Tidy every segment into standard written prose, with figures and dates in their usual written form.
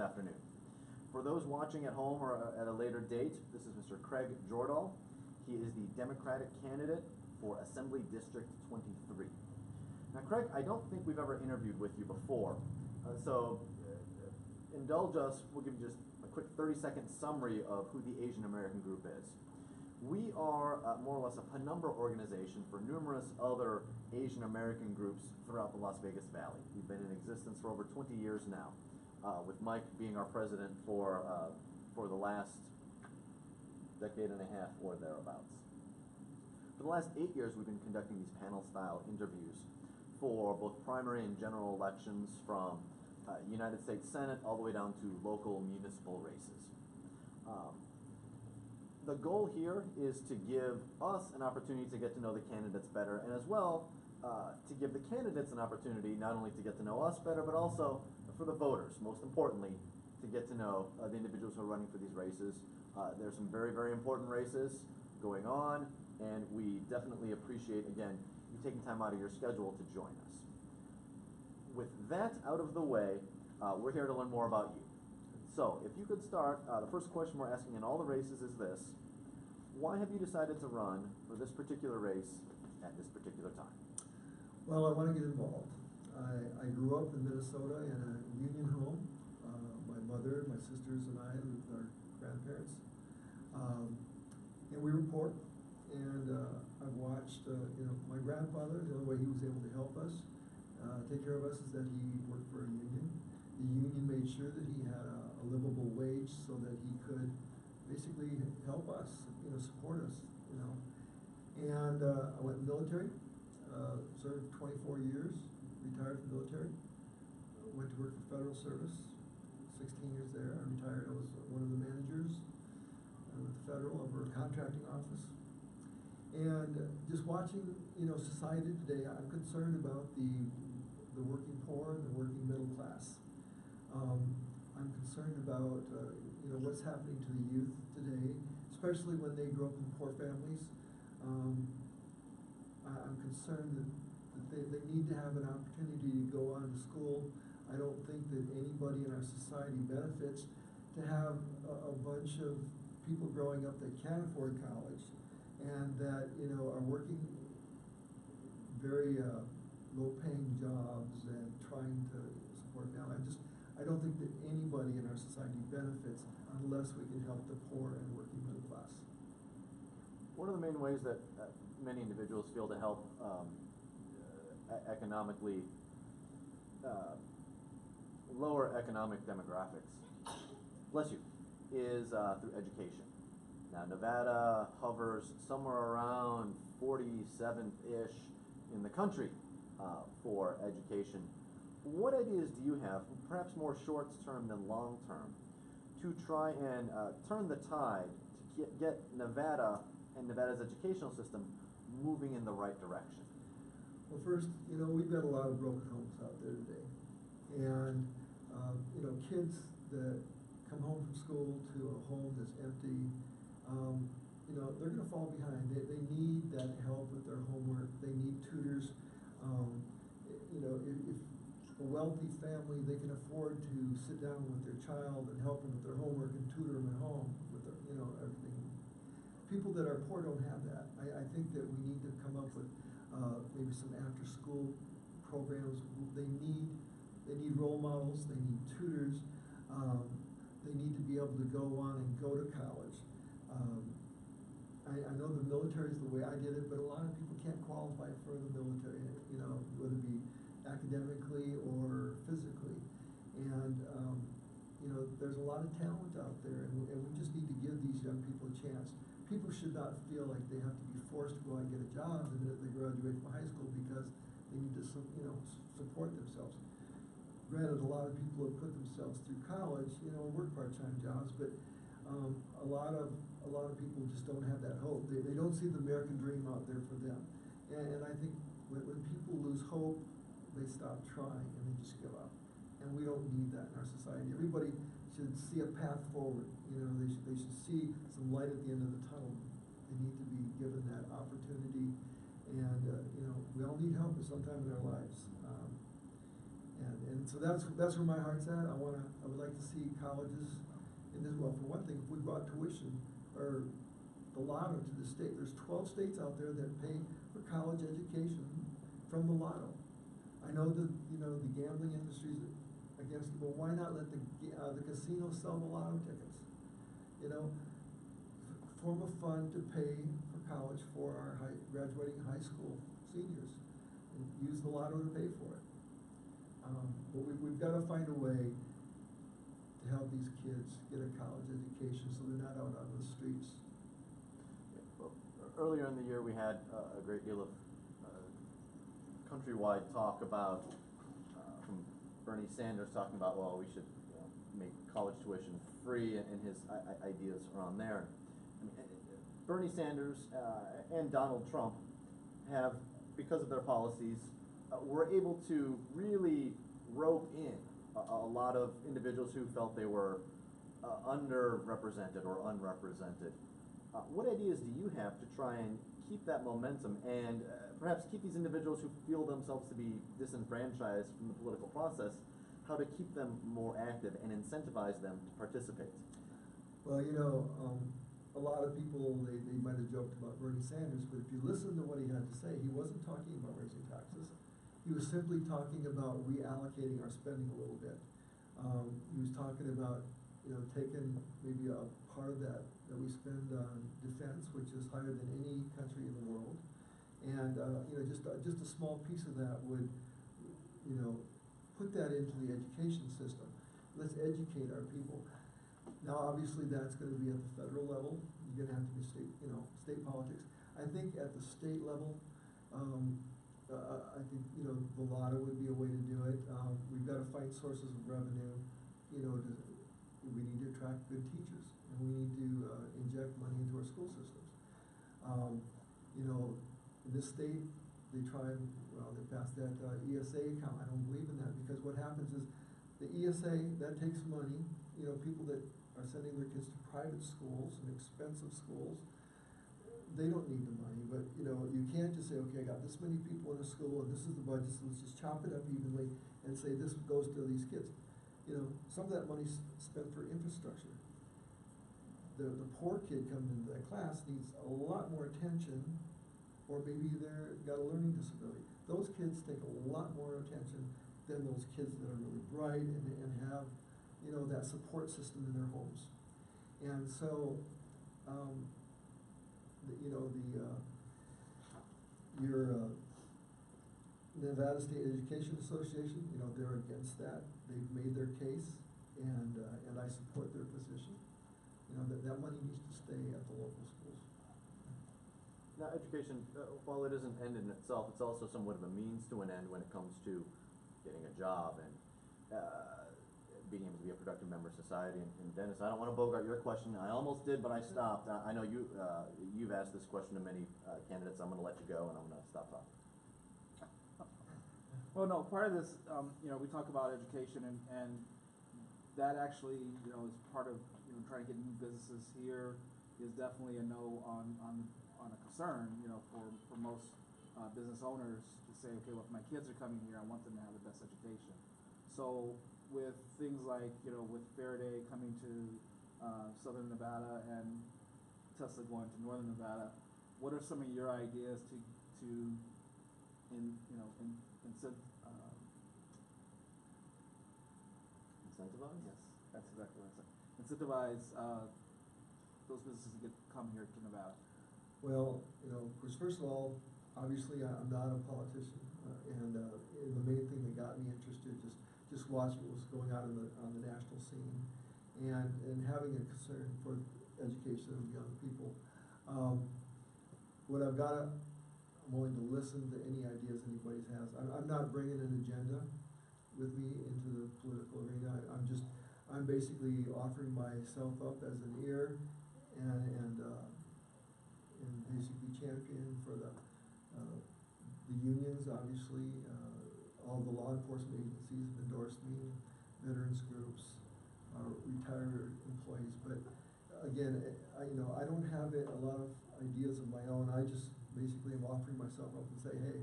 afternoon. For those watching at home or at a later date, this is Mr. Craig Jordahl. He is the Democratic candidate for Assembly District 23. Now, Craig, I don't think we've ever interviewed with you before, so indulge us. We'll give you just a quick 30-second summary of who the Asian American group is. We are more or less a penumbra organization for numerous other Asian American groups throughout the Las Vegas Valley. We've been in existence for over 20 years now, with Mike being our president for the last decade and a half or thereabouts. For the last 8 years, we've been conducting these panel-style interviews for both primary and general elections, from United States Senate all the way down to local municipal races. The goal here is to give us an opportunity to get to know the candidates better, and as well to give the candidates an opportunity not only to get to know us better, but also for the voters, most importantly, to get to know the individuals who are running for these races. There's some very, very important races going on, and we definitely appreciate, again, you taking time out of your schedule to join us. With that out of the way, we're here to learn more about you. So, if you could start, the first question we're asking in all the races is this: why have you decided to run for this particular race at this particular time? Well, I want to get involved. I grew up in Minnesota in a union home. My mother, my sisters, and I lived with our grandparents. And we were poor. And I've watched, my grandfather, the only way he was able to help us, take care of us, is that he worked for a union. The union made sure that he had a livable wage so that he could basically help us, support us, And I went in the military, served 24 years, retired from the military, went to work for federal service, 16 years there. I retired. I was one of the managers with the federal over a contracting office. And just watching, society today, I'm concerned about the working poor and the working middle class. I'm concerned about, what's happening to the youth today, especially when they grow up in poor families. I'm concerned that they need to have an opportunity to go on to school. I don't think that anybody in our society benefits to have a bunch of people growing up that can't afford college and that, are working very low-paying jobs and trying to support families. I don't think that anybody in our society benefits unless we can help the poor and working middle class. One of the main ways that many individuals feel to help economically lower economic demographics, bless you, is through education. Now, Nevada hovers somewhere around 47th-ish in the country for education. What ideas do you have, perhaps more short-term than long-term, to try and turn the tide to get Nevada and Nevada's educational system moving in the right direction? Well, first, we've got a lot of broken homes out there today. And, kids that come home from school to a home that's empty, they're going to fall behind. They need that help with their homework. They need tutors. If a wealthy family, they can afford to sit down with their child and help them with their homework and tutor them at home with their, everything. People that are poor don't have that. I think that we need to come up with maybe some after-school programs. They need role models. They need tutors. They need to be able to go on and go to college. I know the military is the way I did it, but a lot of people can't qualify for the military, whether it be academically or physically. And, there's a lot of talent out there, and we just need to give these young people a chance. People should not feel like they have to be forced to go out and get a job the minute they graduate from high school because they need to, support themselves. Granted, a lot of people have put themselves through college, and work part-time jobs, but a lot of people just don't have that hope. They don't see the American dream out there for them. And I think when people lose hope, they stop trying and they just give up. And we don't need that in our society. Everybody should see a path forward. They should see some light at the end of the tunnel. They need to be given that opportunity. And we all need help at some time in our lives. And so that's where my heart's at. I would like to see colleges in this, well, for one thing, if we brought tuition or the lotto to the state, there's 12 states out there that pay for college education from the lotto. I know that, the gambling industry's against it, but why not let the casinos sell the lotto tickets? Form a fund to pay for college for our graduating high school seniors, and use the lotto to pay for it. But we've got to find a way to help these kids get a college education so they're not out on the streets. Well, earlier in the year, we had a great deal of countrywide talk about, from Bernie Sanders talking about, well, we should make college tuition free, and his ideas around there. I mean, Bernie Sanders and Donald Trump have, because of their policies, were able to really rope in a lot of individuals who felt they were underrepresented or unrepresented. What ideas do you have to try and keep that momentum and perhaps keep these individuals who feel themselves to be disenfranchised from the political process, how to keep them more active and incentivize them to participate? Well, a lot of people, they might have joked about Bernie Sanders, but if you listen to what he had to say, he wasn't talking about raising taxes. He was simply talking about reallocating our spending a little bit. He was talking about, taking maybe a part of that we spend on defense, which is higher than any country in the world, and just a small piece of that would, put that into the education system. Let's educate our people. Now, obviously, that's going to be at the federal level. You're going to have to be state politics. I think at the state level, I think the lotto would be a way to do it. We've got to find sources of revenue. We need to attract good teachers, and we need to inject money into our school systems. In this state, they passed that ESA account. I don't believe in that, because what happens is the ESA, that takes money. People that are sending their kids to private schools and expensive schools, they don't need the money. But you can't just say, okay, I got this many people in a school and this is the budget, so let's just chop it up evenly and say this goes to these kids. Some of that money's spent for infrastructure. The poor kid coming into that class needs a lot more attention, or maybe they've got a learning disability. Those kids take a lot more attention than those kids that are really bright and have that support system in their homes. And so, your Nevada State Education Association, they're against that. They've made their case, and I support their position. That money needs to stay at the local schools. Now, education, while it isn't an end in itself, it's also somewhat of a means to an end when it comes to getting a job and being able to be a productive member of society. And Dennis, I don't want to bogart your question. I almost did, but I stopped. I know you've asked this question to many candidates. I'm going to let you go, and I'm going to stop talking. Well, no, part of this, we talk about education, and that actually, is part of, trying to get new businesses here is definitely a no on a concern, for most business owners to say, okay, well, if my kids are coming here, I want them to have the best education. So with things like, with Faraday coming to Southern Nevada and Tesla going to Northern Nevada, what are some of your ideas to Incentivize? Yes, that's exactly what I said. Incentivize those businesses to come here to Nevada. Well, first of all, obviously I'm not a politician, and the main thing that got me interested just watch what was going on on the national scene, and having a concern for education of young people. I'm willing to listen to any ideas anybody has. I'm not bringing an agenda with me into the political arena. I'm basically offering myself up as an ear and basically champion for the unions. Obviously, all the law enforcement agencies have endorsed me, veterans groups, retired employees. But again, I don't have a lot of ideas of my own. I just basically am offering myself up and say, hey,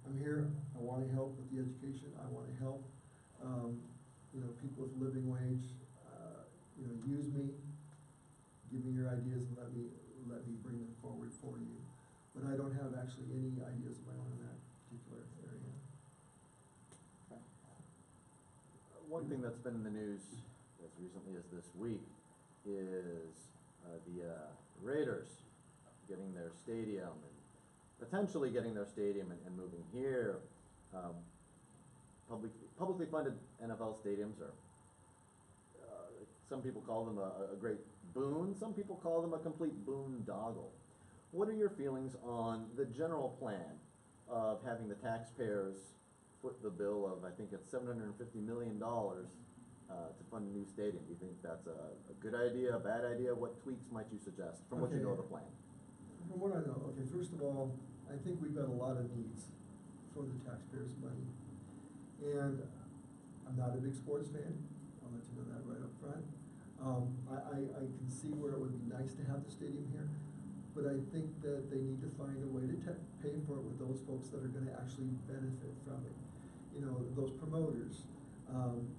I'm here. I want to help with the education. I want to help you know, people with living wage, you know, use me, give me your ideas and let me bring them forward for you. But I don't have actually any ideas of my own in that particular area. One thing that's been in the news as recently as this week is the Raiders getting their stadium and potentially getting their stadium and moving here. Publicly funded NFL stadiums are, some people call them a great boon, some people call them a complete boondoggle. What are your feelings on the general plan of having the taxpayers foot the bill of, I think it's $750 million to fund a new stadium? Do you think that's a good idea, a bad idea? What tweaks might you suggest from what you know of the plan? From what I know, okay, first of all, I think we've got a lot of needs for the taxpayers' money. And I'm not a big sports fan, I'll let you know that right up front. I can see where it would be nice to have the stadium here, but I think that they need to find a way to pay for it with those folks that are gonna actually benefit from it. You know, those promoters,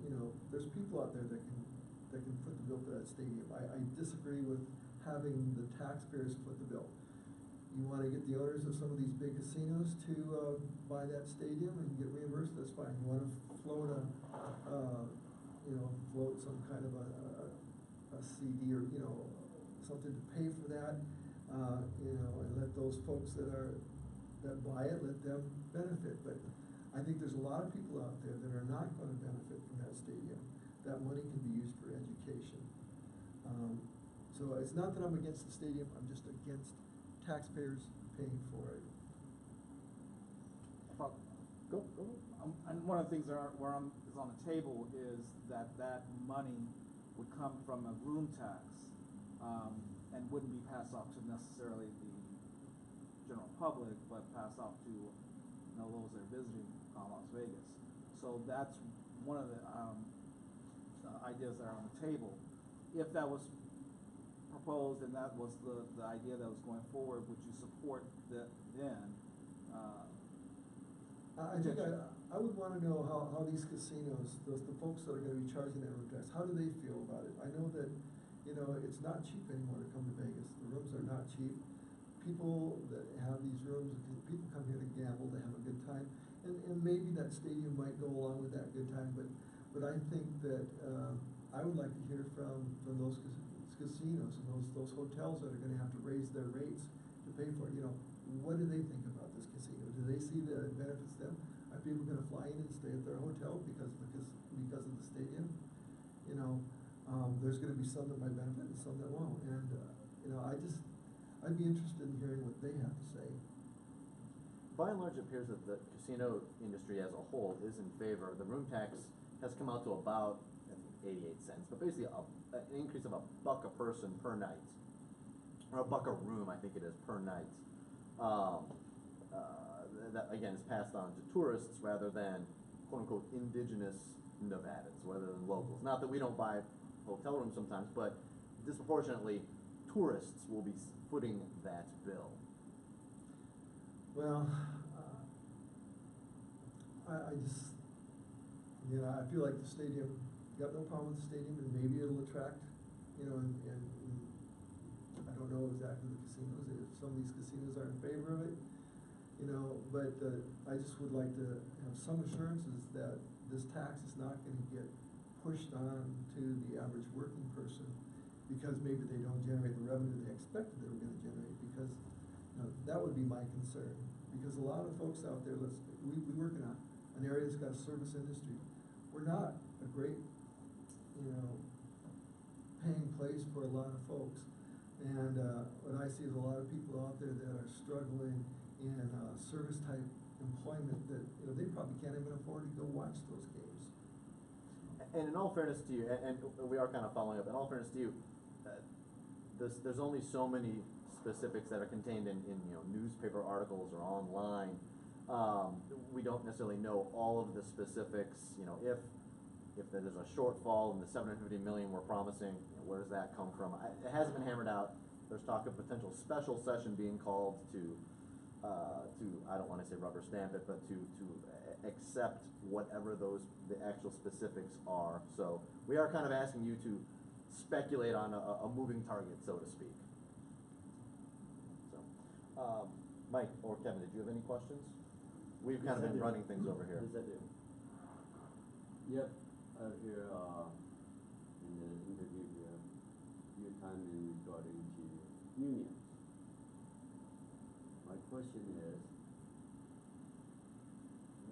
you know, there's people out there that can foot the bill for that stadium. I disagree with having the taxpayers foot the bill. You wanna get the owners of some of these big casinos to buy that stadium and get reimbursed, that's fine. You wanna float float some kind of a CD or, you know, something to pay for that, you know, and let those folks that buy it, let them benefit. But I think there's a lot of people out there that are not gonna benefit from that stadium. That money can be used for education. So it's not that I'm against the stadium, I'm just against taxpayers paying for it. Go. And one of the things is on the table is that money would come from a room tax, and wouldn't be passed off to necessarily the general public, but passed off to, you know, those that are visiting Las Vegas. So that's one of the ideas that are on the table. If that was proposed and that was the idea that was going forward, would you support that then? I think I would wanna know how these casinos, the folks that are gonna be charging that room tax, how do they feel about it? I know that, you know, it's not cheap anymore to come to Vegas. The rooms are not cheap. People that have these rooms, people come here to gamble, to have a good time, and maybe that stadium might go along with that good time, but I think that, I would like to hear from those casinos and those hotels that are gonna have to raise their rates to pay for it. You know, what do they think about this casino? Do they see that it benefits them? Are people gonna fly in and stay at their hotel because of the stadium? You know, there's gonna be some that might benefit and some that won't. And, you know, I'd be interested in hearing what they have to say. By and large, it appears that the casino industry as a whole is in favor. The room tax has come out to about, I think, 88 cents, but basically an increase of $1 a person per night, or $1 a room, I think it is, per night. That again is passed on to tourists rather than quote unquote indigenous Nevadans, rather than locals. Not that we don't buy hotel rooms sometimes, but disproportionately tourists will be footing that bill. Well, I just, you know, I feel like the stadium, got no problem with the stadium, and maybe it'll attract, you know, and I don't know exactly the casinos, if some of these casinos are in favor of it, you know, but I just would like to have some assurances that this tax is not gonna get pushed on to the average working person because maybe they don't generate the revenue they expected they were gonna generate, because, you know, that would be my concern. Because a lot of folks out there, we work in an area that's got a service industry. We're not a great, you know, paying place for a lot of folks. And what I see is a lot of people out there that are struggling in service type employment that, you know, they probably can't even afford to go watch those games. And in all fairness to you, and we are kind of following up, in all fairness to you, there's only so many specifics that are contained in you know, newspaper articles or online. We don't necessarily know all of the specifics. You know, if there's a shortfall in the $750 million we're promising, you know, where does that come from? It hasn't been hammered out. There's talk of potential special session being called to I don't want to say rubber stamp it, but to accept whatever the actual specifics are. So we are kind of asking you to speculate on a moving target, so to speak. So, Mike or Kevin, did you have any questions? We've kind of been running things over here. Yes, I do. Yep, here in the interview here, your time in regarding to unions. My question is,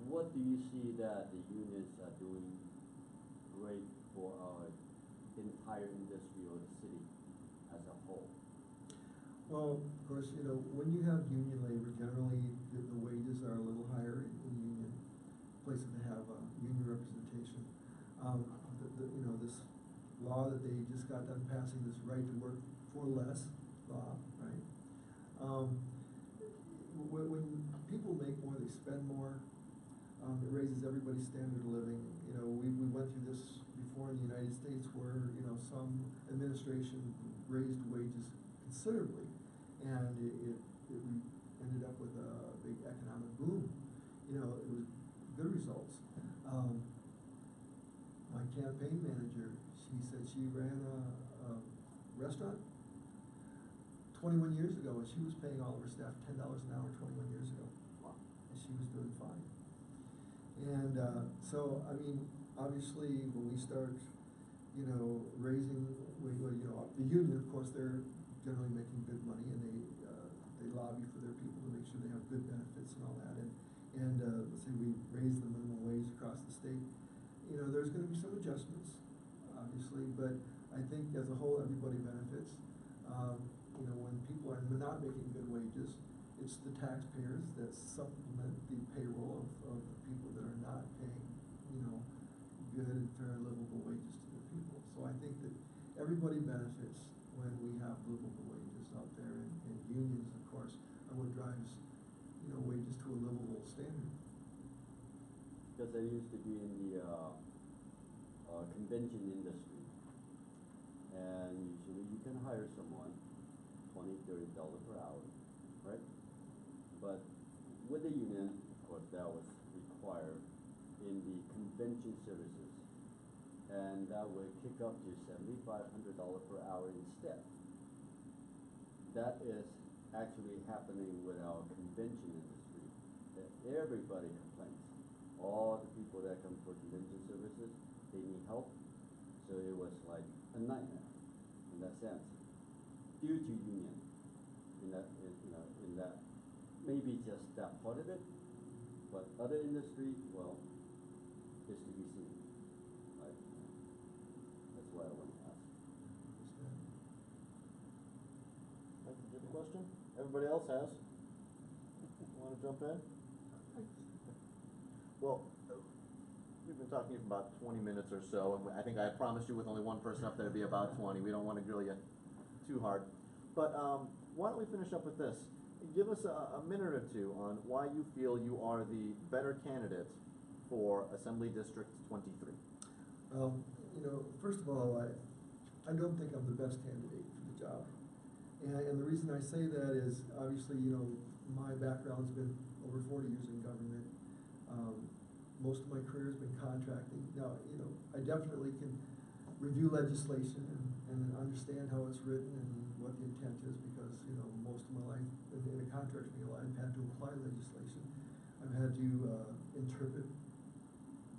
what do you see that the unions are doing great for our entire industry or the city as a whole? Well, of course, you know, when you have union labor, generally the wages are a little higher in union places that have union representation. You know, this law that they just got done passing, this right to work for less law, right? When people make more, they spend more. It raises everybody's standard of living. You know, we went through this before in the United States where, you know, some administration raised wages considerably, and we ended up with a big economic boom. You know, it was good results. My campaign manager, she said she ran a restaurant 21 years ago, and she was paying all of her staff $10 an hour 21 years ago. Wow. And she was doing fine. And so, I mean, obviously, when we start, you know, raising, you know, the union, of course, they're generally making good money, and they lobby for their people to make sure they have good benefits and all that. And let's say we raise the minimum wage across the state. You know, there's going to be some adjustments, obviously, but I think as a whole, everybody benefits. You know, when people are not making good wages, it's the taxpayers that supplement the payroll of the people that are not paying, you know, good and fair and livable wages to their people. So I think that everybody benefits when we have livable wages out there, and unions, of course, are what drives, you know, wages to a livable standard. Because I used to be in the convention industry, and usually you can hire someone $20–30 per hour, right? But with the union, of course, that was required in the convention services, and that would kick up to $7,500 per hour instead. That is actually happening with our convention industry, that everybody complains. All the people that come for convention services, they need help. So it was like a nightmare in that sense, due to union. In that, you know, in that, maybe just that part of it, but other industry, well, is to be seen. Right? That's why I want to ask. Mike, did you have a question? Everybody else has? Want to jump in? Well, we've been talking for about 20 minutes or so, and I think I promised you with only one person up there to be about 20. We don't want to grill you too hard. But why don't we finish up with this? Give us a minute or two on why you feel you are the better candidate for Assembly District 23. You know, first of all, I don't think I'm the best candidate for the job. And the reason I say that is, obviously, you know, my background's been over 40 years in government. Most of my career has been contracting. Now, you know, I definitely can review legislation and understand how it's written and what the intent is, because, you know, most of my life in a contract field, I've had to apply legislation. I've had to interpret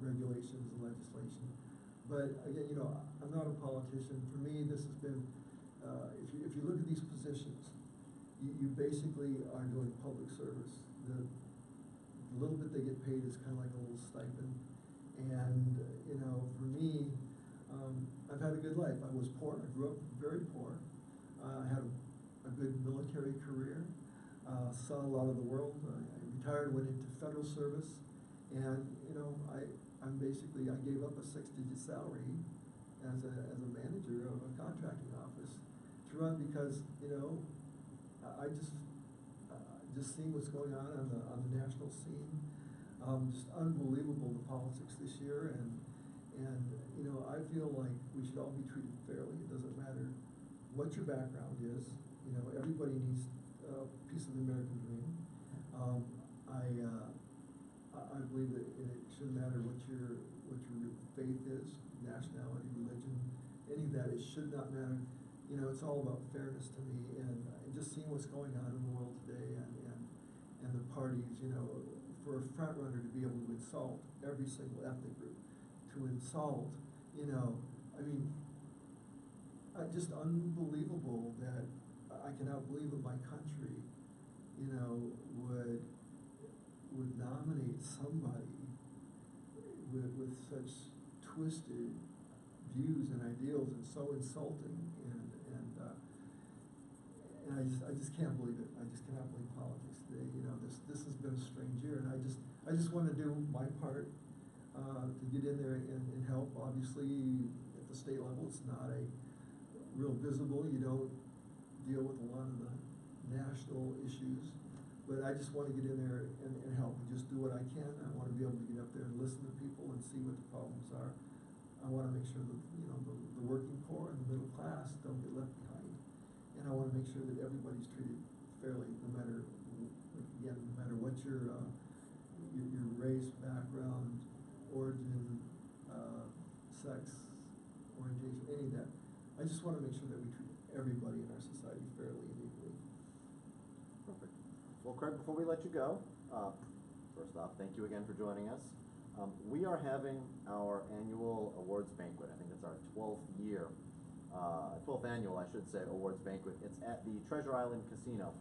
regulations and legislation. But again, you know, I'm not a politician. For me, this has been, if you look at these positions, you basically are doing public service. The little bit they get paid is kind of like a little stipend. And, you know, for me, I've had a good life. I was poor. I grew up very poor. I had a good military career. Saw a lot of the world. I retired, went into federal service. And, you know, I gave up a 6-digit salary as a manager of a contracting office to run, because, you know, I just seeing what's going on the national scene. Just unbelievable, the politics this year, and you know, I feel like we should all be treated fairly. It doesn't matter what your background is. You know, everybody needs a piece of the American dream. I believe that it shouldn't matter what your faith is, nationality, religion, any of that, it should not matter. You know, it's all about fairness to me, and just seeing what's going on in the world today, and the parties, you know, for a front runner to be able to insult every single ethnic group, to insult, you know, I mean, just unbelievable that I cannot believe that my country, you know, would nominate somebody with such twisted views and ideals and so insulting, and I just can't believe it. I just cannot believe politics today. You know, this has been a strange year, and I just want to do my part to get in there and help. Obviously, at the state level, it's not a real visible. You don't deal with a lot of the national issues, but I just want to get in there and help and just do what I can. I want to be able to get up there and listen to people and see what the problems are. I want to make sure that, you know, the working poor and the middle class don't get left behind. And I want to make sure that everybody's treated fairly, no matter, again, no matter what your race, background, origin, sex, orientation, any of that. I just want to make sure that we treat everybody in our society fairly and equally. Perfect. Well, Craig, before we let you go, first off, thank you again for joining us. We are having our annual awards banquet. I think it's our 12th annual, I should say, awards banquet. It's at the Treasure Island Casino